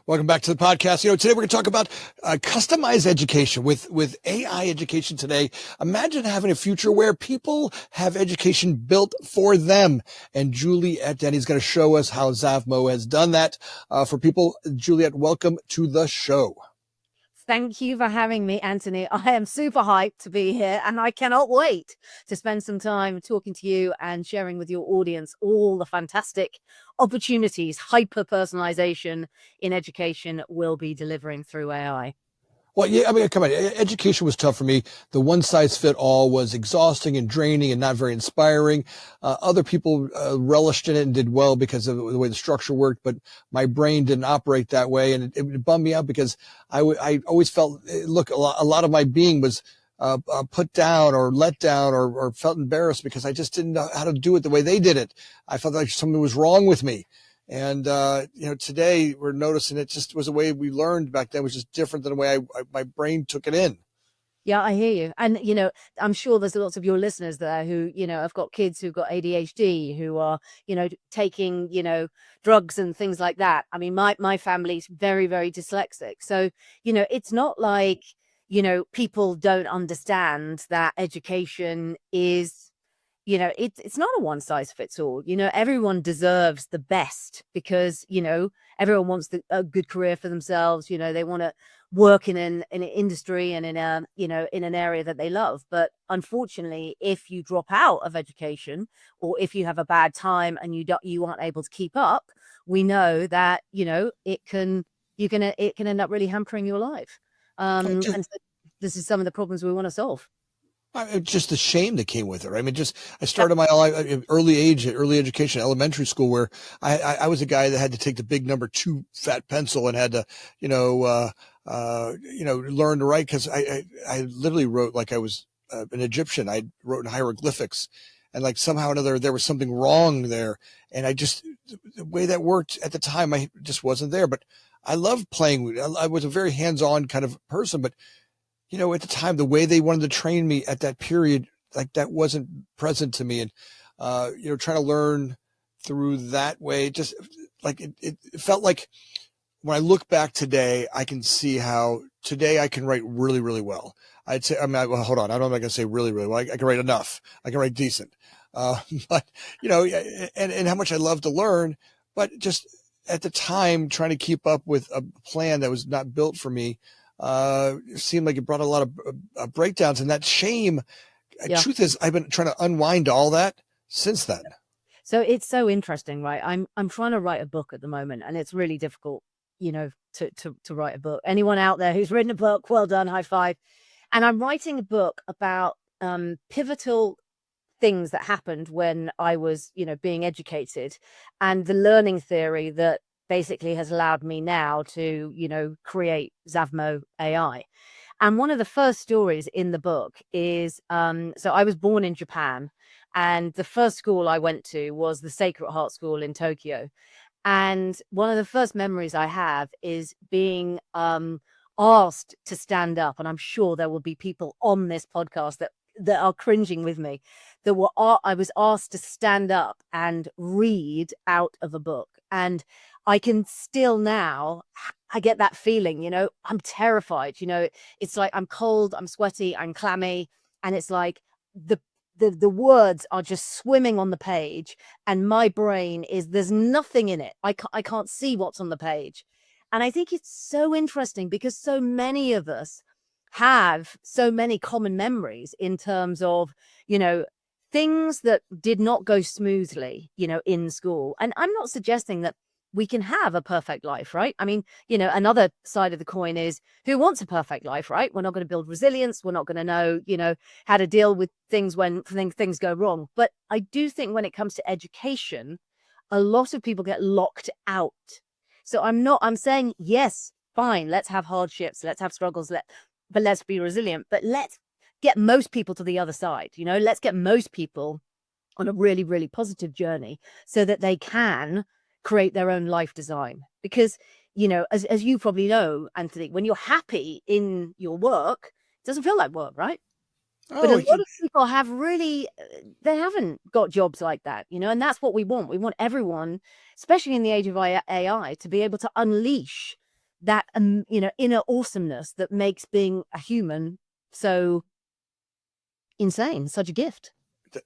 Welcome back to the podcast. Today we're going to talk about customized education with AI education today. Imagine having a future where people have education built for them. And Juliette Denny is going to show us how Zavmo has done that for people. Juliette, welcome to the show. Thank you for having me, Anthony. I am super hyped to be here, and I cannot wait to spend some time talking to you and sharing with your audience all the fantastic opportunities hyper-personalization in education will be delivering through AI. Well, yeah, I mean, come on. Education was tough for me. The one size fit all was exhausting and draining and not very inspiring. Other people relished in it and did well because of the way the structure worked, but my brain didn't operate that way. And it bummed me out because I always felt, look, a lot of my being was put down or let down or felt embarrassed because I just didn't know how to do it the way they did it. I felt like something was wrong with me. And, today we're noticing it just was a way we learned back then, which is different than the way my brain took it in. Yeah, I hear you. And, I'm sure there's lots of your listeners there who, have got kids who've got ADHD, who are, taking, drugs and things like that. I mean, my family's very, very dyslexic. So, it's not like, people don't understand that education is, it's not a one size fits all. Everyone deserves the best because, everyone wants a good career for themselves. They want to work in an industry and in an area that they love. But unfortunately, if you drop out of education or if you have a bad time and you aren't able to keep up, we know that, it can end up really hampering your life. And so this is some of the problems we want to solve. Just the shame that came with it. Right? I mean, I started my early education, elementary school, where I was a guy that had to take the big number 2 fat pencil and had to, learn to write because I literally wrote like I was an Egyptian. I wrote in hieroglyphics, and like somehow or another there was something wrong there, and the way that worked at the time, I just wasn't there. But I loved playing. I was a very hands-on kind of person, but at the time, the way they wanted to train me at that period, like that wasn't present to me. And, trying to learn through that way, just like it felt like when I look back today, I can see how today I can write really, really well. I'd say, well, hold on. I don't know if I can say really, really well. I can write enough. I can write decent. But, and how much I love to learn, but just at the time, trying to keep up with a plan that was not built for me, it seemed like it brought a lot of breakdowns, and that shame. Yeah. Truth is, I've been trying to unwind all that since then. So it's so interesting, right? I'm trying to write a book at the moment, and it's really difficult, to write a book. Anyone out there who's written a book, well done, high five. And I'm writing a book about pivotal things that happened when I was, being educated, and the learning theory that basically has allowed me now to, create Zavmo AI. And one of the first stories in the book is, so I was born in Japan, and the first school I went to was the Sacred Heart School in Tokyo. And one of the first memories I have is being asked to stand up. And I'm sure there will be people on this podcast that are cringing with me, I was asked to stand up and read out of a book. And I can still now, I get that feeling, I'm terrified, it's like I'm cold, I'm sweaty, I'm clammy. And it's like the words are just swimming on the page, and my brain there's nothing in it. I can't see what's on the page. And I think it's so interesting because so many of us have so many common memories in terms of, things that did not go smoothly, in school. And I'm not suggesting that we can have a perfect life, right? I mean, another side of the coin is who wants a perfect life, right? We're not going to build resilience. We're not going to know, how to deal with things when things go wrong. But I do think when it comes to education, a lot of people get locked out. So I'm saying, yes, fine, let's have hardships, let's have struggles, but let's be resilient. But let's get most people to the other side, let's get most people on a really, really positive journey so that they can create their own life design. Because, as you probably know, Anthony, when you're happy in your work, it doesn't feel like work, right? But a lot of people they haven't got jobs like that, and that's what we want. We want everyone, especially in the age of AI, to be able to unleash that inner awesomeness that makes being a human so insane, such a gift.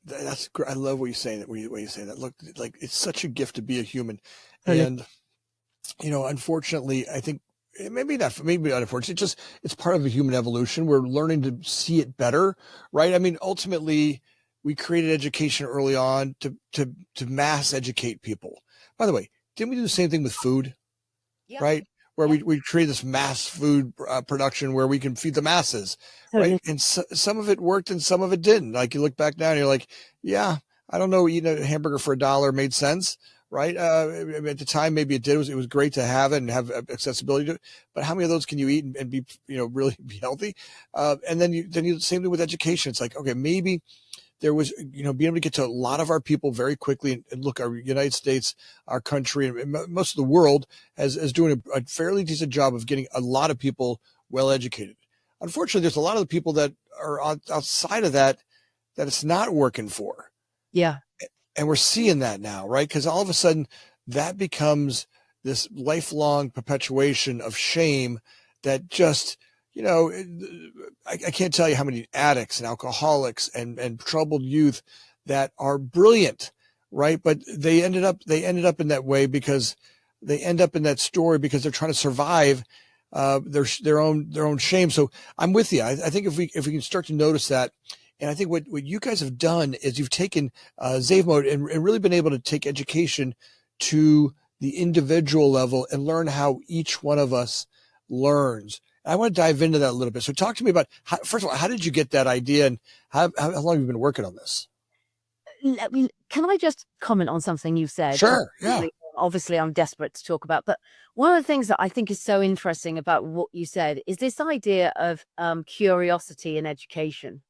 That's great. I love what you say that. When you say that, look, like it's such a gift to be a human, Totally. and unfortunately, I think maybe not. Maybe not unfortunately. It's part of the human evolution. We're learning to see it better, right? I mean, ultimately, we created education early on to mass educate people. By the way, didn't we do the same thing with food? Yeah. Right? Where Yeah. we create this mass food production where we can feed the masses, right? Totally. And some of it worked and some of it didn't. Like you look back now and you're like, yeah, I don't know, eating a hamburger for $1 made sense, right? At the time, maybe it did. It was great to have it and have accessibility to it. But how many of those can you eat and be, really be healthy? And then you same thing with education. It's like, okay, maybe there was, being able to get to a lot of our people very quickly. And look, our United States, our country, and most of the world is doing a fairly decent job of getting a lot of people well educated. Unfortunately, there's a lot of the people that are outside of that it's not working for. Yeah. And we're seeing that now, right? Because all of a sudden that becomes this lifelong perpetuation of shame that just, I can't tell you how many addicts and alcoholics and troubled youth that are brilliant, right? But they ended up in that way because they end up in that story because they're trying to survive their own shame. So I'm with you. I think if we can start to notice that, and I think what you guys have done is you've taken Zavmo and really been able to take education to the individual level and learn how each one of us learns. I want to dive into that a little bit. So talk to me about, first of all, how did you get that idea and how long have you been working on this? Can I just comment on something you said? Sure. Yeah. Obviously, I'm desperate to talk about, but one of the things that I think is so interesting about what you said is this idea of curiosity in education.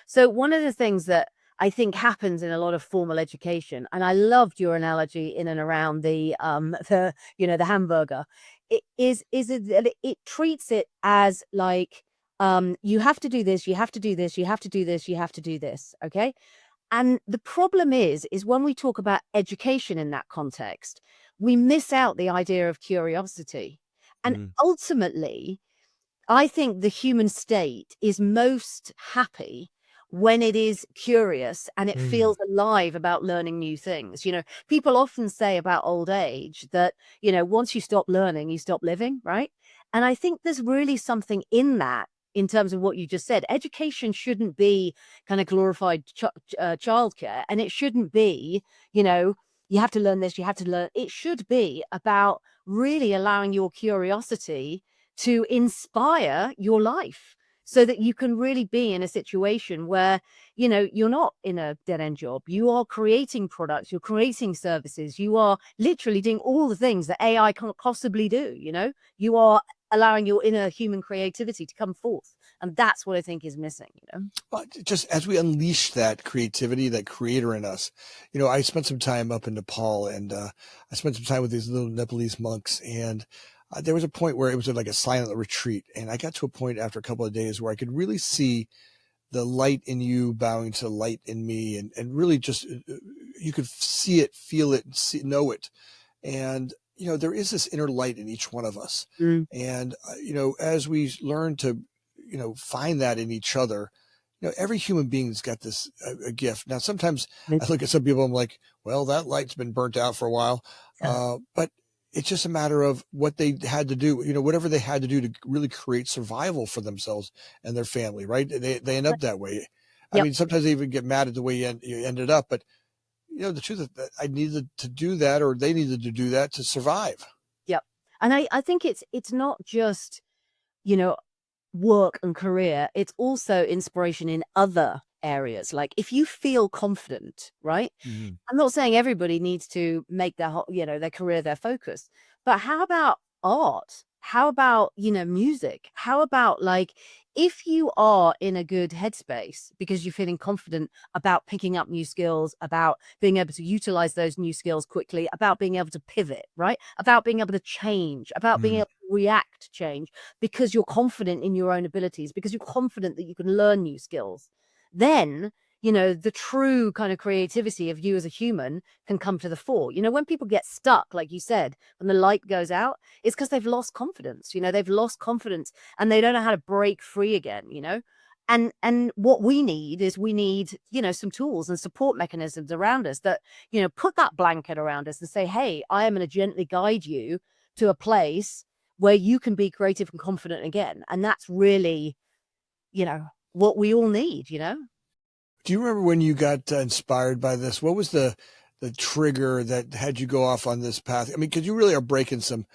So one of the things that I think happens in a lot of formal education, and I loved your analogy in and around the the hamburger, that it treats it as like you have to do this, you have to do this, you have to do this, you have to do this. Okay. And the problem is when we talk about education in that context, we miss out the idea of curiosity. And Mm. ultimately, I think the human state is most happy when it is curious and it Mm. feels alive about learning new things. People often say about old age that, once you stop learning, you stop living, right? And I think there's really something in that in terms of what you just said. Education shouldn't be kind of glorified childcare, and it shouldn't be, you know, you have to learn this, you have to learn. It should be about really allowing your curiosity to inspire your life so that you can really be in a situation where you're not in a dead-end job. You are creating products, you're creating services, you are literally doing all the things that AI can't possibly do. You are allowing your inner human creativity to come forth, and that's what I think is missing. Well, just as we unleash that creativity, that creator in us, I spent some time up in Nepal and I spent some time with these little Nepalese monks. And there was a point where it was like a silent retreat. And I got to a point after a couple of days where I could really see the light in you bowing to the light in me. And really just, you could see it, feel it, know it. And, there is this inner light in each one of us. Mm. And, as we learn to, find that in each other, every human being's got this a gift. Now, sometimes I look at some people, I'm like, well, that light's been burnt out for a while. But it's just a matter of what they had to do, whatever they had to do to really create survival for themselves and their family, right? They end up that way. I Yep. mean, sometimes they even get mad at the way you ended up, but the truth is that I needed to do that, or they needed to do that to survive. Yep. And I think it's not just, you know, work and career, it's also inspiration in other areas. Like if you feel confident, right? Mhm. I'm not saying everybody needs to make their career their focus, but how about art? How about, music? How about like if you are in a good headspace because you're feeling confident about picking up new skills, about being able to utilize those new skills quickly, about being able to pivot, right? About being able to change, about being Mm. able to react to change because you're confident in your own abilities, because you're confident that you can learn new skills, then the true kind of creativity of you as a human can come to the fore. When people get stuck, like you said, when the light goes out, it's because they've lost confidence. They've lost confidence and they don't know how to break free again. And what we need is some tools and support mechanisms around us that, put that blanket around us and say, hey, I am going to gently guide you to a place where you can be creative and confident again. And that's really, what we all need. Do you remember when you got inspired by this? What was the trigger that had you go off on this path? I mean, because you really are breaking some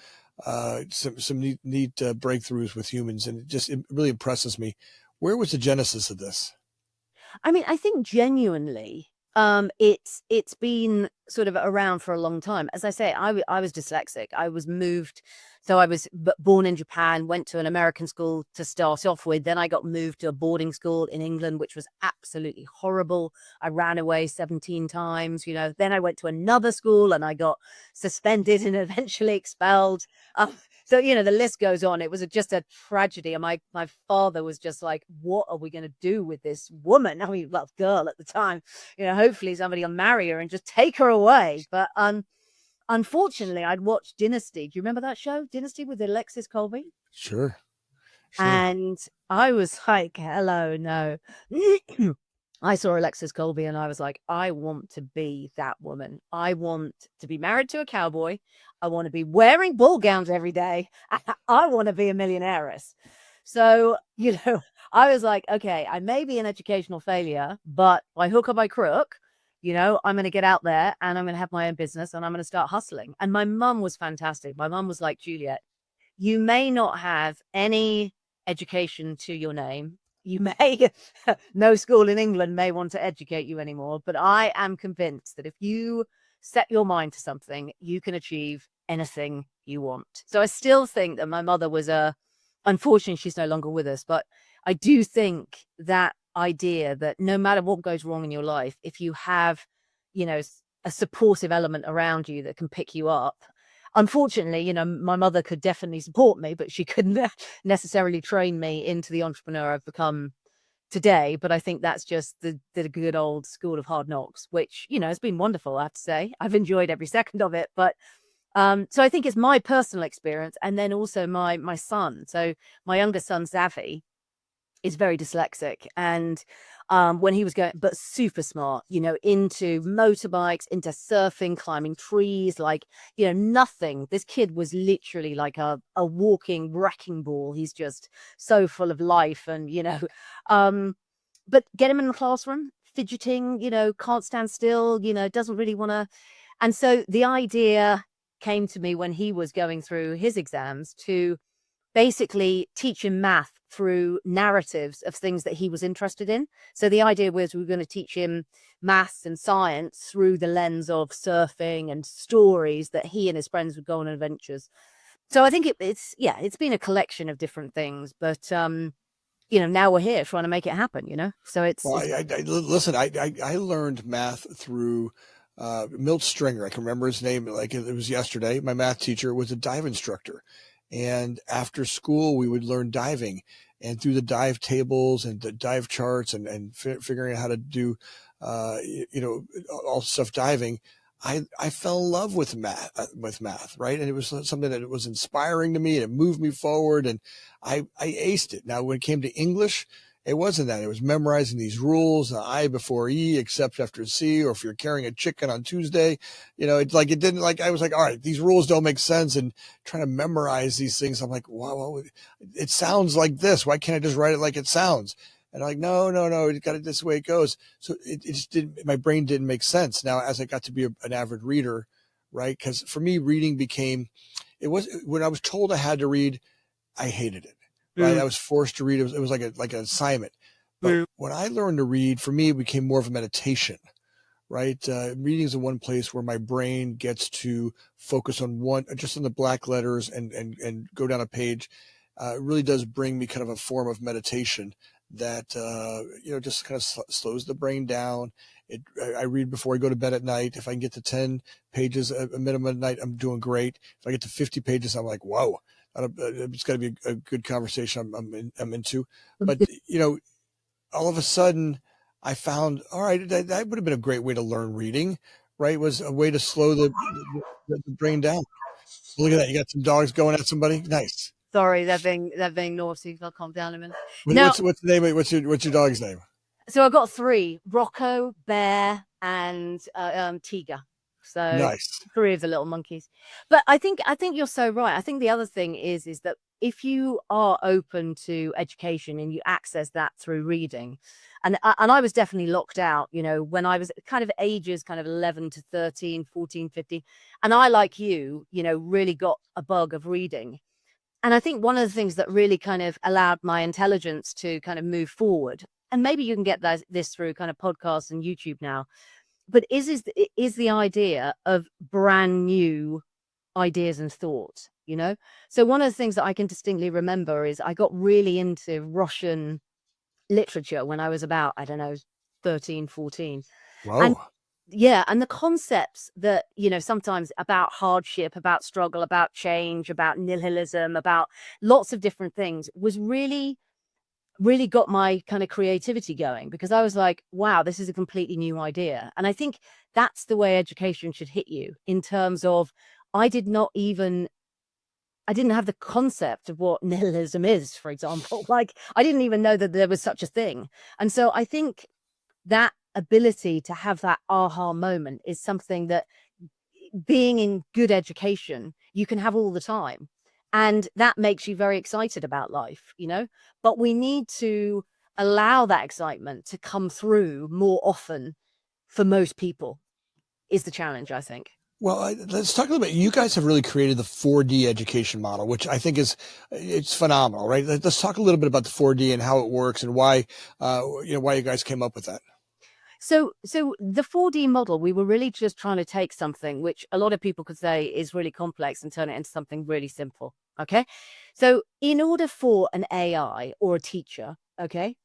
neat breakthroughs with humans, and it really impresses me. Where was the genesis of this? I mean, I think genuinely, it's been sort of around for a long time. As I say, I was dyslexic. I was moved, so I was born in Japan, went to an American school to start off with. Then I got moved to a boarding school in England, which was absolutely horrible. I ran away 17 times. Then I went to another school and I got suspended and eventually expelled. So, the list goes on. It was just a tragedy. And my father was just like, what are we going to do with this woman? I mean, well, girl at the time, hopefully somebody will marry her and just take her away. But unfortunately, I'd watched Dynasty. Do you remember that show, Dynasty, with Alexis Colby? Sure. And I was like, hello, no. I saw Alexis Colby and I was like, I want to be that woman. I want to be married to a cowboy. I want to be wearing ball gowns every day. I want to be a millionairess. So, I was like, okay, I may be an educational failure, but by hook or by crook, I'm going to get out there and I'm going to have my own business and I'm going to start hustling. And my mum was fantastic. My mum was like, Juliette, you may not have any education to your name. You may, no school in England may want to educate you anymore, but I am convinced that if you set your mind to something, you can achieve anything you want. So I still think that my mother was unfortunately, she's no longer with us, but I do think that idea that no matter what goes wrong in your life, if you have, a supportive element around you that can pick you up. Unfortunately, my mother could definitely support me, but she couldn't necessarily train me into the entrepreneur I've become today. But I think that's just the good old school of hard knocks, which, has been wonderful, I have to say. I've enjoyed every second of it. But so I think it's my personal experience and then also my son. So my youngest son, Zavi, is very dyslexic. And when he was going, but super smart, into motorbikes, into surfing, climbing trees, like, nothing. This kid was literally like a walking wrecking ball. He's just so full of life and, but get him in the classroom, fidgeting, can't stand still, doesn't really want to. And so the idea came to me when he was going through his exams to basically teach him math through narratives of things that he was interested in. So the idea was we were going to teach him maths and science through the lens of surfing and stories that he and his friends would go on adventures. So I think it's been a collection of different things, but now we're here trying to make it happen. So Listen, I learned math through Milt Stringer. I can remember his name like it was yesterday. My math teacher was a dive instructor. And after school, we would learn diving, and through the dive tables and the dive charts and figuring out how to do, all stuff diving, I fell in love with math, right? And it was something that was inspiring to me and it moved me forward, and I aced it. Now, when it came to English, it wasn't that. It was memorizing these rules, I before E, except after C, or if you're carrying a chicken on Tuesday, it's like, it didn't like, I was like, all right, these rules don't make sense. And trying to memorize these things, I'm like, wow, it sounds like this. Why can't I just write it like it sounds? And I'm like, no, it got it this way it goes. So it just didn't, my brain didn't make sense. Now, as I got to be an avid reader, right? Because for me, reading when I was told I had to read, I hated it. Right. I was forced to read. It was like an assignment. But when I learned to read, for me, it became more of a meditation, right? Reading is the one place where my brain gets to focus on just on the black letters and go down a page. It really does bring me kind of a form of meditation that, just kind of slows the brain down. I read before I go to bed at night. If I can get to 10 pages a minimum at night, I'm doing great. If I get to 50 pages, I'm like, whoa. It's got to be a good conversation I'm into. But, all of a sudden I found, all right, that would have been a great way to learn reading, right? Was a way to slow the brain down. Look at that. You got some dogs going at somebody. Nice. Sorry, they're being naughty. I'll calm down a minute. Now, What's the name what's your dog's name? so I've got three: Rocco, Bear, and Tiger. So Nice. three of the little monkeys. But I think you're so right. I think the other thing is that if you are open to education and you access that through reading, and I was definitely locked out, when I was kind of ages kind of 11 to 13, 14, 15, and I, like you, really got a bug of reading. And I think one of the things that really kind of allowed my intelligence to kind of move forward, and maybe you can get this through kind of podcasts and YouTube now, but is the idea of brand new ideas and thoughts. So one of the things that I can distinctly remember is I got really into Russian literature when I was about, I don't know, 13, 14. And Whoa. yeah, and the concepts that, sometimes about hardship, about struggle, about change, about nihilism, about lots of different things was really, really got my kind of creativity going, because I was like, wow, this is a completely new idea. And I think that's the way education should hit you, in terms of I didn't have the concept of what nihilism is, for example. Like, I didn't even know that there was such a thing. And so I think that ability to have that aha moment is something that, being in good education, you can have all the time. And that makes you very excited about life. But we need to allow that excitement to come through more often for most people, is the challenge, I think. Well, let's talk a little bit. You guys have really created the 4D education model, which I think it's phenomenal, right? Let's talk a little bit about the 4D and how it works and why you guys came up with that. So the 4D model, we were really just trying to take something which a lot of people could say is really complex and turn it into something really simple. Okay. So in order for an AI or a teacher, okay,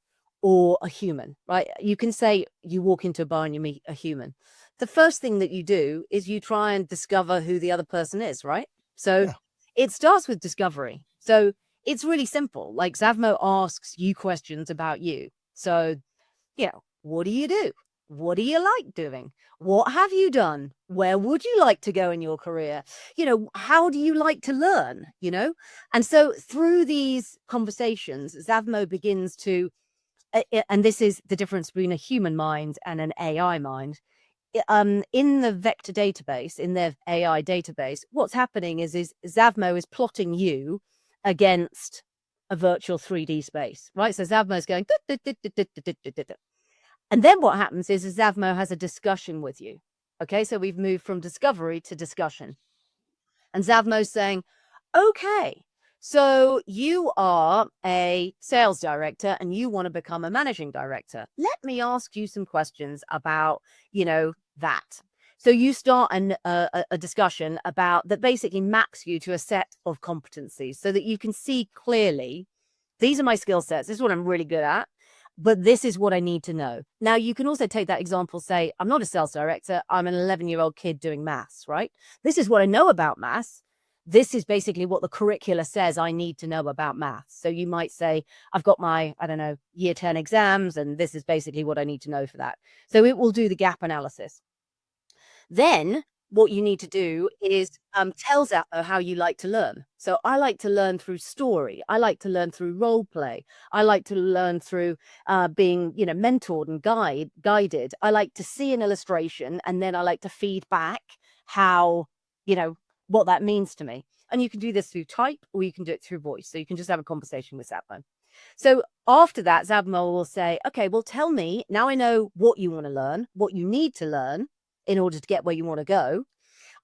or a human, right? You can say you walk into a bar and you meet a human. The first thing that you do is you try and discover who the other person is, right? So Yeah. it starts with discovery. So it's really simple. Like, Zavmo asks you questions about you. So, what do you do? What do you like doing? What have you done? Where would you like to go in your career? How do you like to learn? And so through these conversations, Zavmo begins to, and this is the difference between a human mind and an AI mind. In the vector database, in their AI database, what's happening is Zavmo is plotting you against a virtual 3D space, right? So Zavmo is going, and then what happens is Zavmo has a discussion with you. Okay, so we've moved from discovery to discussion. And Zavmo's saying, okay, so you are a sales director and you want to become a managing director. Let me ask you some questions about, that. So you start a discussion about that basically maps you to a set of competencies so that you can see clearly, these are my skill sets. This is what I'm really good at. But this is what I need to know. Now, you can also take that example, say, I'm not a sales director. I'm an 11-year-old kid doing maths, right? This is what I know about maths. This is basically what the curricula says I need to know about maths. So you might say, I've got my, I don't know, year 10 exams, and this is basically what I need to know for that. So it will do the gap analysis. Then what you need to do is tell Zappo how you like to learn. So I like to learn through story. I like to learn through role play. I like to learn through being, mentored and guided. I like to see an illustration, and then I like to feed back how, what that means to me. And you can do this through type, or you can do it through voice. So you can just have a conversation with Zappo. So after that, Zavmo will say, okay, well, tell me, now I know what you want to learn, what you need to learn in order to get where you want to go.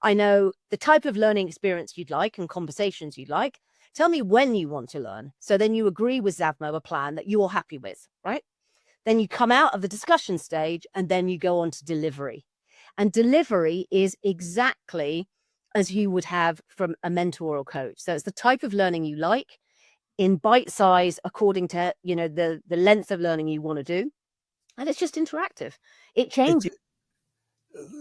I know the type of learning experience you'd like and conversations you'd like. Tell me when you want to learn. So then you agree with Zavmo a plan that you're happy with, right? Then you come out of the discussion stage, and then you go on to delivery. And delivery is exactly as you would have from a mentor or coach. So it's the type of learning you like, in bite size, according to, the length of learning you want to do. And it's just interactive. It It's changes.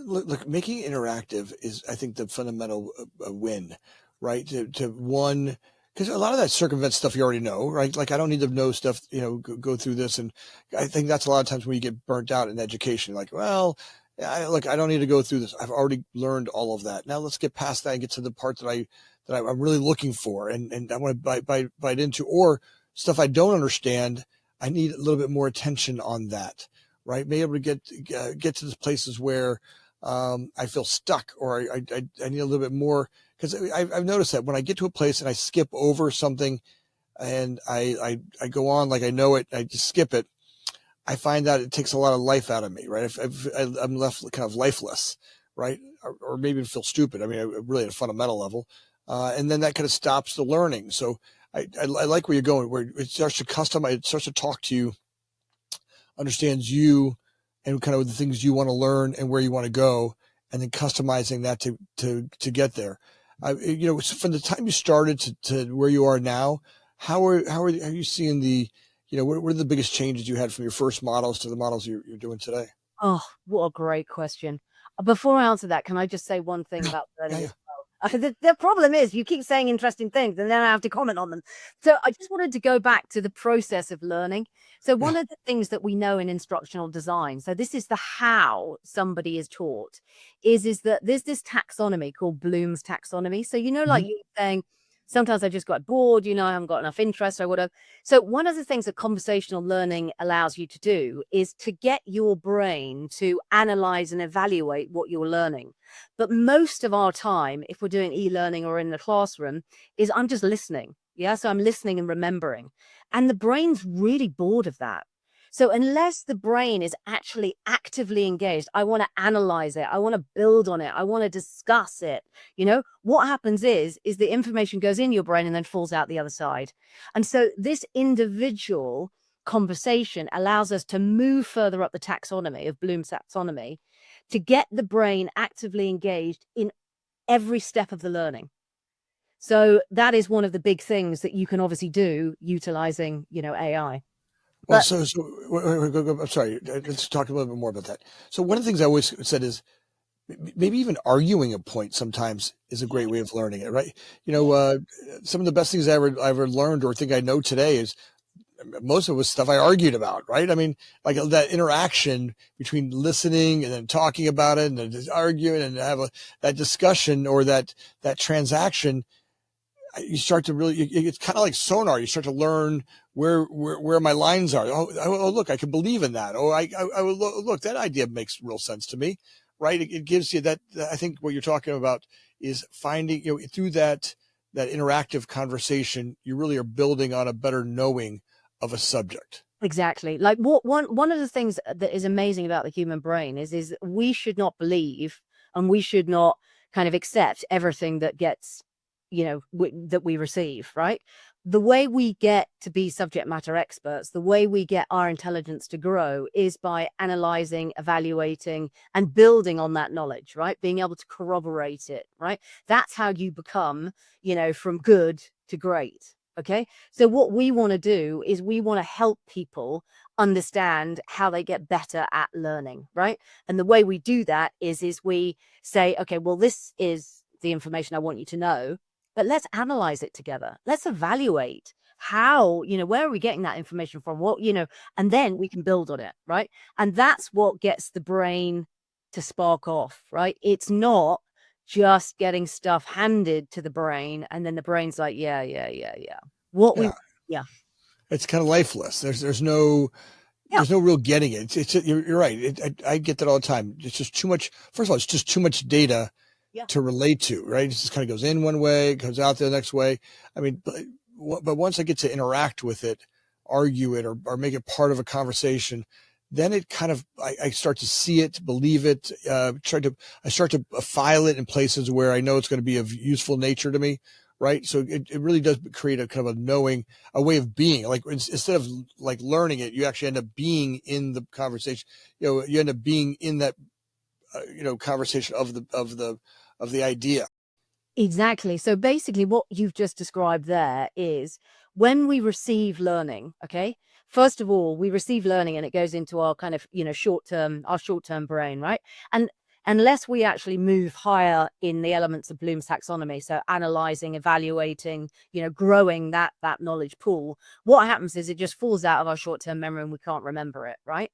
look, making it interactive is, I think, the fundamental win, right? To one, because a lot of that circumvents stuff you already know, right? Like I don't need to know stuff, go through this. And I think that's a lot of times when you get burnt out in education, like, well, look, I don't need to go through this. I've already learned all of that. Now let's get past that and get to the part I'm really looking for. And I want to bite into, or stuff I don't understand. I need a little bit more attention on that, right? Be able to get to the places where I feel stuck, or I need a little bit more, because I've noticed that when I get to a place and I skip over something and I go on like I know it, I just skip it. I find that it takes a lot of life out of me, right? I'm left kind of lifeless, right? Or maybe feel stupid. I mean, really at a fundamental level. And then that kind of stops the learning. So I like where you're going, where it starts to customize, it starts to talk to you, understands you and kind of the things you want to learn and where you want to go, and then customizing that to get there. From the time you started to where you are now, how are you seeing what are the biggest changes you had from your first models to the models you're doing today? Oh, what a great question. Before I answer that, can I just say one thing Yeah, about yeah, learning yeah. as well? The problem is you keep saying interesting things and then I have to comment on them. So I just wanted to go back to the process of learning. So Yeah. one of the things that we know in instructional design, so this is the how somebody is taught, is that there's this taxonomy called Bloom's taxonomy. So, like Mhm. you were saying, sometimes I just got bored, I haven't got enough interest or whatever. So one of the things that conversational learning allows you to do is to get your brain to analyze and evaluate what you're learning. But most of our time, if we're doing e-learning or in the classroom, is I'm just listening. Yeah. So I'm listening and remembering. And the brain's really bored of that. So unless the brain is actually actively engaged, I want to analyze it. I want to build on it. I want to discuss it. What happens is the information goes in your brain and then falls out the other side. And so this individual conversation allows us to move further up the taxonomy of Bloom's taxonomy to get the brain actively engaged in every step of the learning. So that is one of the big things that you can obviously do utilizing, AI. Well, But I'm sorry. Let's talk a little bit more about that. So one of the things I always said is maybe even arguing a point sometimes is a great way of learning it, right? yeah, Some of the best things I ever learned or think I know today is most of it was stuff I argued about, right? I mean, like that interaction between listening and then talking about it and then just arguing and have that discussion or that transaction. You start to really, it's kind of like sonar. You start to learn where my lines are. Oh, look, I can believe in that. I would look, that idea makes real sense to me, right? It gives you that. I think what you're talking about is finding, through that interactive conversation, you really are building on a better knowing of a subject. exactly. Like one of the things that is amazing about the human brain is we should not believe and we should not kind of accept everything that gets, that we receive, right? The way we get to be subject matter experts, the way we get our intelligence to grow is by analyzing, evaluating, and building on that knowledge, right? Being able to corroborate it, right? That's how you become, from good to great. Okay. So what we want to do is we want to help people understand how they get better at learning, right? And the way we do that is we say, okay, well, this is the information I want you to know, but let's analyze it together. Let's evaluate how, where are we getting that information from? And then we can build on it, right? And that's what gets the brain to spark off, right? It's not just getting stuff handed to the brain and then the brain's like, yeah, yeah, yeah, yeah. What we Yeah, Yeah. it's kind of lifeless. There's no real getting it. You're right. I get that all the time. It's just too much. First of all, it's just too much data Yeah. to relate to, right? It just kind of goes in one way, comes out the next way. I mean, but once I get to interact with it, argue it, or make it part of a conversation, then it kind of, I start to see it, believe it, I start to file it in places where I know it's going to be of useful nature to me. Right. So it really does create a kind of a knowing, a way of being. Like instead of like learning it, you actually end up being in the conversation. You end up being in that, conversation of the idea. Exactly. So basically, what you've just described there is when we receive learning, okay? First of all, we receive learning and it goes into our kind of, our short term brain, right? And unless we actually move higher in the elements of Bloom's taxonomy, so analyzing, evaluating, growing that knowledge pool, what happens is it just falls out of our short-term memory and we can't remember it, right?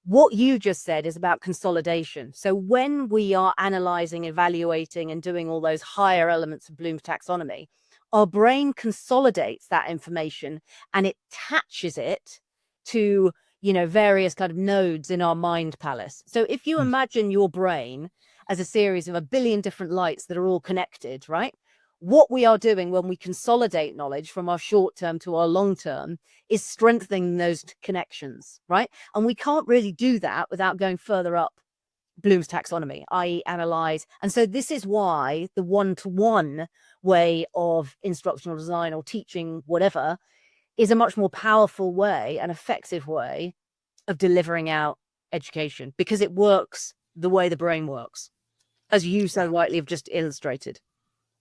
What you just said is about consolidation. So when we are analyzing, evaluating, and doing all those higher elements of Bloom's taxonomy, our brain consolidates that information and it attaches it to, various kind of nodes in our mind palace. So if you imagine your brain as a series of 1 billion different lights that are all connected, right? What we are doing when we consolidate knowledge from our short term to our long term is strengthening those connections, right? And we can't really do that without going further up Bloom's taxonomy, i.e. analyze. And so this is why the one-to-one way of instructional design or teaching whatever is a much more powerful way and effective way of delivering out education, because it works the way the brain works, as you so rightly have just illustrated.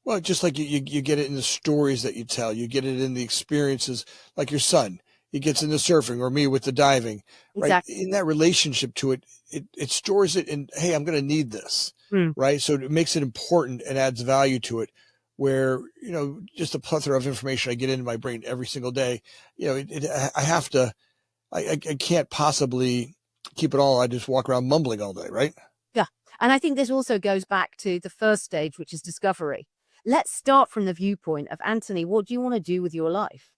Well, just like you get it in the stories that you tell, you get it in the experiences, like your son, he gets into surfing, or me with the diving, right? Exactly. In that relationship to it, it stores it in, hey, I'm going to need this, Mm. right? So it makes it important and adds value to it, where, just a plethora of information I get into my brain every single day, I have to, I can't possibly keep it all. I just walk around mumbling all day, right? Yeah. And I think this also goes back to the first stage, which is discovery. Let's start from the viewpoint of, Anthony, what do you want to do with your life?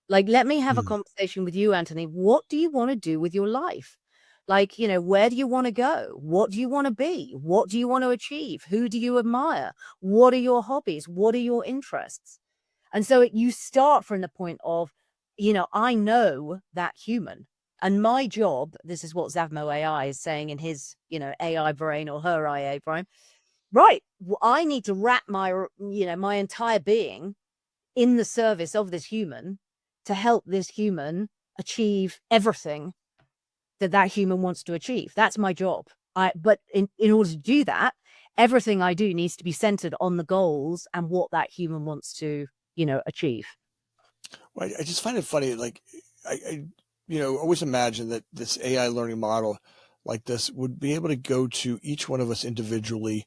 Like, let me have a conversation with you, Anthony. What do you want to do with your life? Like, where do you want to go? What do you want to be? What do you want to achieve? Who do you admire? What are your hobbies? What are your interests? And so you start from the point of, I know that human. And my job, this is what Zavmo AI is saying in his, AI brain, or her IA brain. Right. Well, I need to wrap my entire being in the service of this human to help this human achieve everything that human wants to achieve. That's my job. But in order to do that, everything I do needs to be centered on the goals and what that human wants to, achieve. Well, I just find it funny. Like, I always imagine that this AI learning model like this would be able to go to each one of us individually.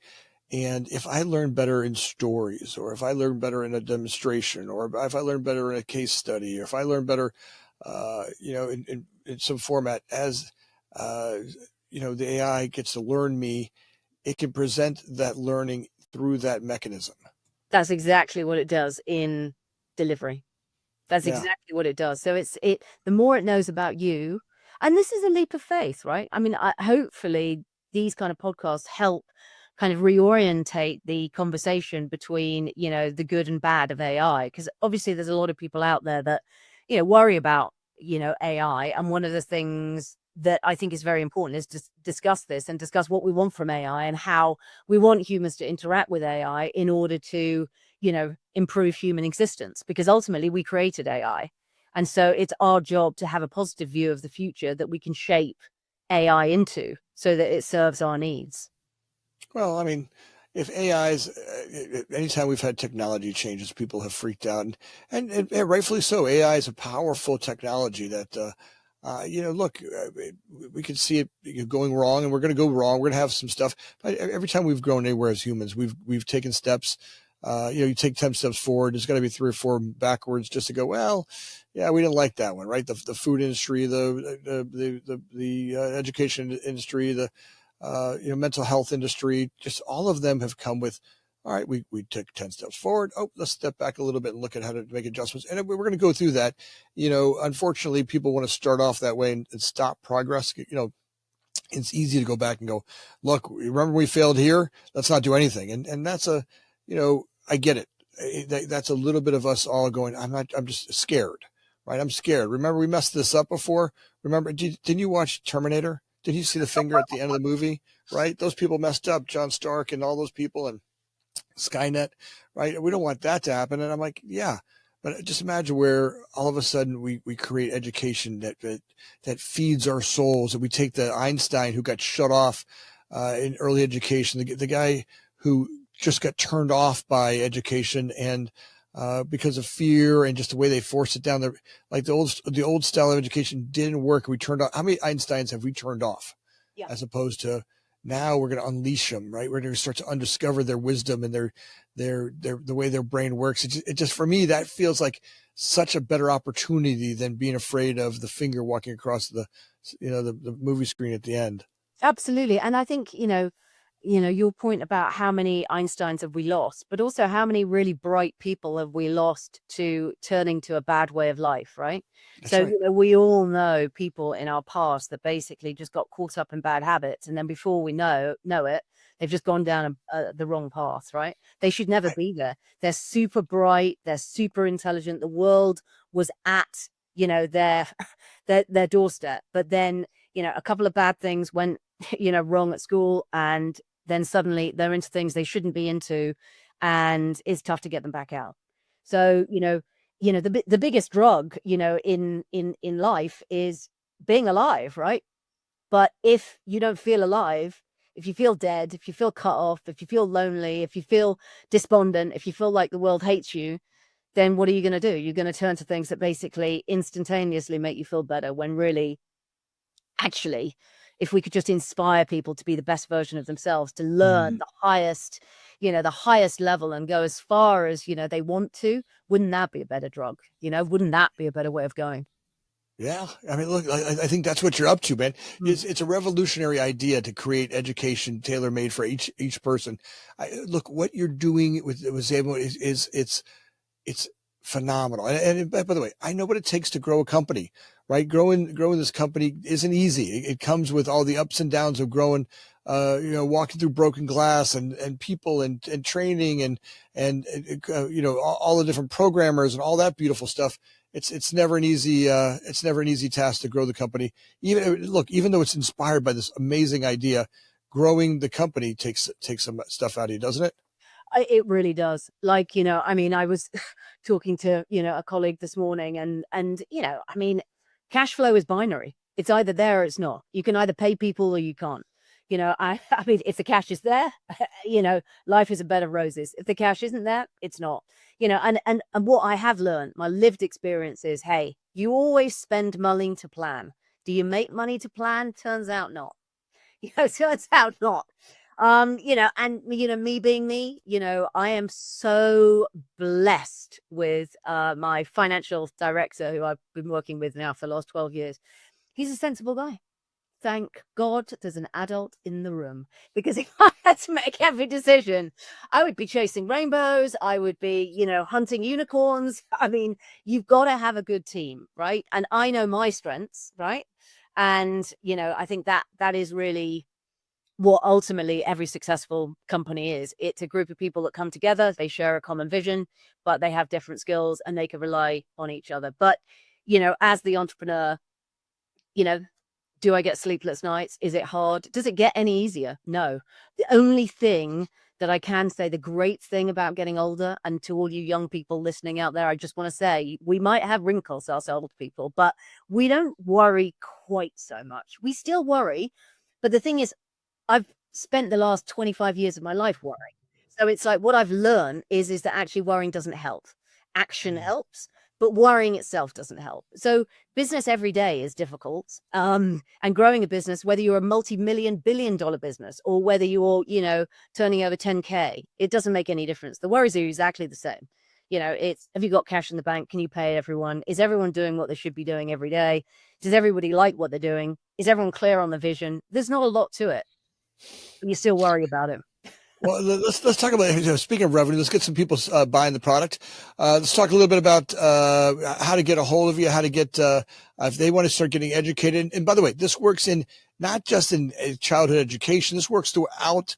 And if I learn better in stories, or if I learn better in a demonstration, or if I learn better in a case study, or if I learn better, in some format, as, the AI gets to learn me, it can present that learning through that mechanism. That's exactly what it does in delivery. That's Yeah. exactly what it does. So the more it knows about you, and this is a leap of faith, right? I mean, hopefully these kind of podcasts help kind of reorientate the conversation between, the good and bad of AI, because obviously there's a lot of people out there that, worry about, AI. And one of the things that I think is very important is to discuss this and discuss what we want from AI and how we want humans to interact with AI in order to, improve human existence, because ultimately we created AI. And so it's our job to have a positive view of the future that we can shape AI into so that it serves our needs. Well, I mean, if AIs, anytime we've had technology changes, people have freaked out, and rightfully so. AI is a powerful technology that, look, we can see it going wrong, and we're going to go wrong. We're going to have some stuff. But every time we've grown anywhere as humans, we've taken steps. You take 10 steps forward, there's got to be 3 or 4 backwards just to go, well, yeah, we didn't like that one, right? The food industry, the education industry, the mental health industry, just all of them have come with, all right, we took 10 steps forward. Oh, let's step back a little bit and look at how to make adjustments. And we're going to go through that. Unfortunately, people want to start off that way and stop progress. It's easy to go back and go, look, remember we failed here? Let's not do anything. And that's I get it. That's a little bit of us all going, I'm just scared, right? I'm scared. Remember we messed this up before? Remember, didn't you watch Terminator? Did you see the finger at the end of the movie, right? Those people messed up, John Stark and all those people, and Skynet, right? We don't want that to happen. And I'm like, yeah, but just imagine where all of a sudden we create education that feeds our souls. And we take the Einstein who got shut off in early education, the guy who just got turned off by education and because of fear and just the way they forced it down there. Like the old style of education didn't work. We turned off. How many Einsteins have we turned off? Yeah. As opposed to, Now we're going to unleash them, right? We're going to start to undiscover their wisdom and the way their brain works. It just, for me, that feels like such a better opportunity than being afraid of the finger walking across the movie screen at the end. Absolutely. And I think, your point about how many Einsteins have we lost, but also how many really bright people have we lost to turning to a bad way of life, right? That's So, right. we all know people in our past that basically just got caught up in bad habits. And then before we know it, they've just gone down the wrong path, right? They should never I, be there. They're super bright. They're super intelligent. The world was at, their, their doorstep. But then, a couple of bad things went wrong at school, and then suddenly they're into things they shouldn't be into, and it's tough to get them back out. So, the biggest drug, in life is being alive, right? But if you don't feel alive, if you feel dead, if you feel cut off, if you feel lonely, if you feel despondent, if you feel like the world hates you, then what are you going to do? You're going to turn to things that basically instantaneously make you feel better, when really, actually, if we could just inspire people to be the best version of themselves, to learn mm, the highest level and go as far as, they want to, wouldn't that be a better drug? Wouldn't that be a better way of going? yeah, I mean, look, I think that's what you're up to, man. Mm. It's a revolutionary idea to create education tailor made for each person. Look, what you're doing with Zavmo is it's phenomenal. And by the way, I know what it takes to grow a company, right? Growing this company isn't easy. It comes with all the ups and downs of growing, walking through broken glass and people and training and all the different programmers and all that beautiful stuff. It's never an easy task to grow the company. Even though it's inspired by this amazing idea, growing the company takes some stuff out of you, doesn't it? It really does. Like, I mean, I was talking to, a colleague this morning, and, I mean, cash flow is binary. It's either there or it's not. You can either pay people or you can't. I mean, if the cash is there, life is a bed of roses. If the cash isn't there, it's not. And what I have learned, my lived experience is, hey, you always spend money to plan. Do you make money to plan? Turns out not. Turns out not. And me being me, I am so blessed with my financial director, who I've been working with now for the last 12 years. He's a sensible guy. Thank God there's an adult in the room, because if I had to make every decision, I would be chasing rainbows. I would be, hunting unicorns. I mean, you've got to have a good team, right? And I know my strengths, right? And, I think that is really what ultimately every successful company is. It's a group of people that come together, they share a common vision, but they have different skills and they can rely on each other. But, as the entrepreneur, you know, do I get sleepless nights? Is it hard? Does it get any easier? No. The only thing that I can say, the great thing about getting older, and to all you young people listening out there, I just want to say, we might have wrinkles, us old people, but we don't worry quite so much. We still worry. But the thing is, I've spent the last 25 years of my life worrying. So it's like, what I've learned is that actually worrying doesn't help. Action Mm. helps, but worrying itself doesn't help. So business every day is difficult. And growing a business, whether you're a multi-million, billion-dollar business, or whether you're, turning over 10K, it doesn't make any difference. The worries are exactly the same. It's, have you got cash in the bank? Can you pay everyone? Is everyone doing what they should be doing every day? Does everybody like what they're doing? Is everyone clear on the vision? There's not a lot to it, but you still worry about it. Well, let's talk about, speaking of revenue. Let's get some people buying the product. Let's talk a little bit about how to get a hold of you, how to get if they want to start getting educated. And by the way, this works in not just in childhood education. This works throughout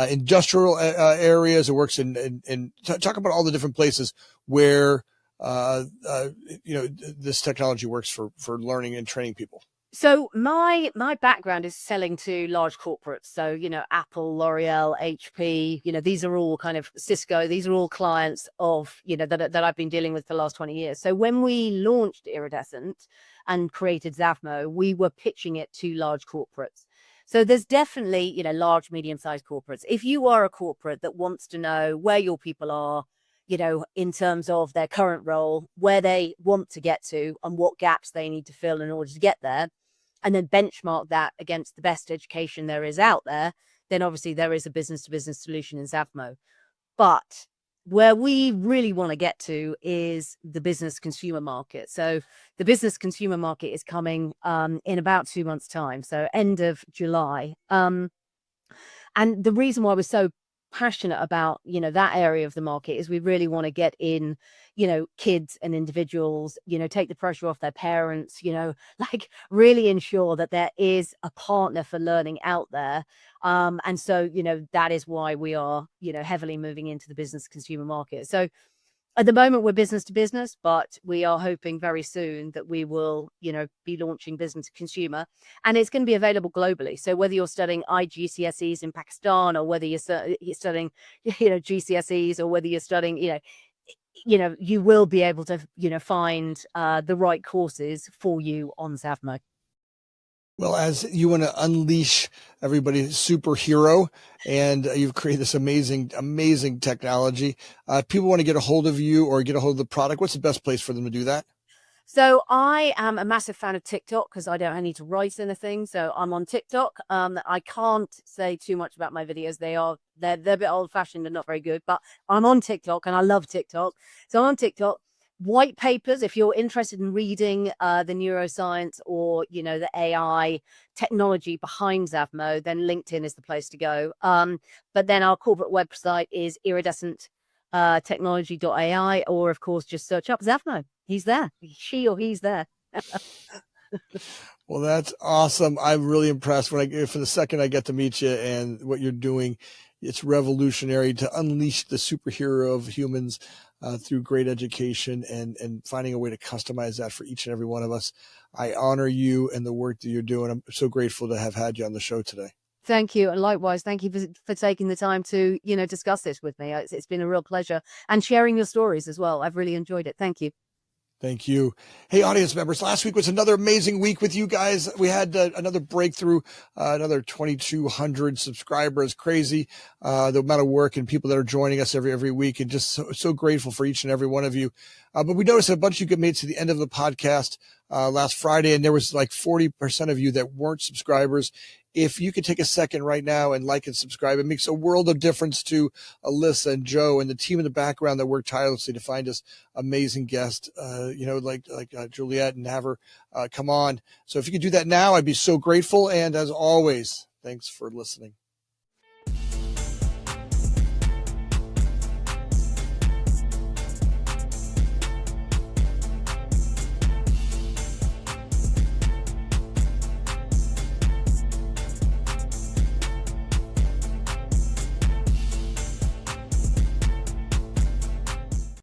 industrial areas. It works in talk about all the different places where this technology works for learning and training people. So my background is selling to large corporates. So, Apple, L'Oreal, HP, these are all kind of Cisco. These are all clients of, that I've been dealing with for the last 20 years. So when we launched Iridescent and created Zavmo, we were pitching it to large corporates. So there's definitely, large, medium-sized corporates. If you are a corporate that wants to know where your people are, in terms of their current role, where they want to get to, and what gaps they need to fill in order to get there, and then benchmark that against the best education there is out there, then obviously there is a business to business solution in Zavmo. But where we really want to get to is the business consumer market. So the business consumer market is coming in about 2 months' time, so end of July. And the reason why we're so passionate about, that area of the market is we really want to get in, kids and individuals, take the pressure off their parents, like really ensure that there is a partner for learning out there. And so, that is why we are, heavily moving into the business consumer market. So at the moment, we're business to business, but we are hoping very soon that we will, be launching business to consumer, and it's going to be available globally. So whether you're studying IGCSEs in Pakistan, or whether you're studying, GCSEs, or whether you're studying, you will be able to, find the right courses for you on Zavmo. Well, as you want to unleash everybody's superhero, and you've created this amazing, amazing technology. If people want to get a hold of you or get a hold of the product, what's the best place for them to do that? So I am a massive fan of TikTok because I don't need to write anything. So I'm on TikTok. I can't say too much about my videos. They're a bit old fashioned and not very good, but I'm on TikTok and I love TikTok. So I'm on TikTok. White papers, if you're interested in reading the neuroscience or the AI technology behind Zavmo, then LinkedIn is the place to go. But then our corporate website is Iridescent technology.ai, or of course just search up Zavmo. He's there. She or he's there. Well, that's awesome. I'm really impressed for the second I get to meet you and what you're doing. It's revolutionary to unleash the superhero of humans through great education and finding a way to customize that for each and every one of us. I honor you and the work that you're doing. I'm so grateful to have had you on the show today. Thank you. And likewise, thank you for taking the time to, discuss this with me. It's been a real pleasure, and sharing your stories as well. I've really enjoyed it. Thank you. Thank you. Hey, audience members, last week was another amazing week with you guys. We had another breakthrough, another 2,200 subscribers. Crazy, the amount of work and people that are joining us every week, and just so grateful for each and every one of you. But we noticed a bunch of you made to the end of the podcast last Friday, and there was like 40% of you that weren't subscribers. If you could take a second right now and like and subscribe, it makes a world of difference to Alyssa and Joe and the team in the background that work tirelessly to find us amazing guests, like Juliette, and have her come on. So if you could do that now, I'd be so grateful. And as always, thanks for listening.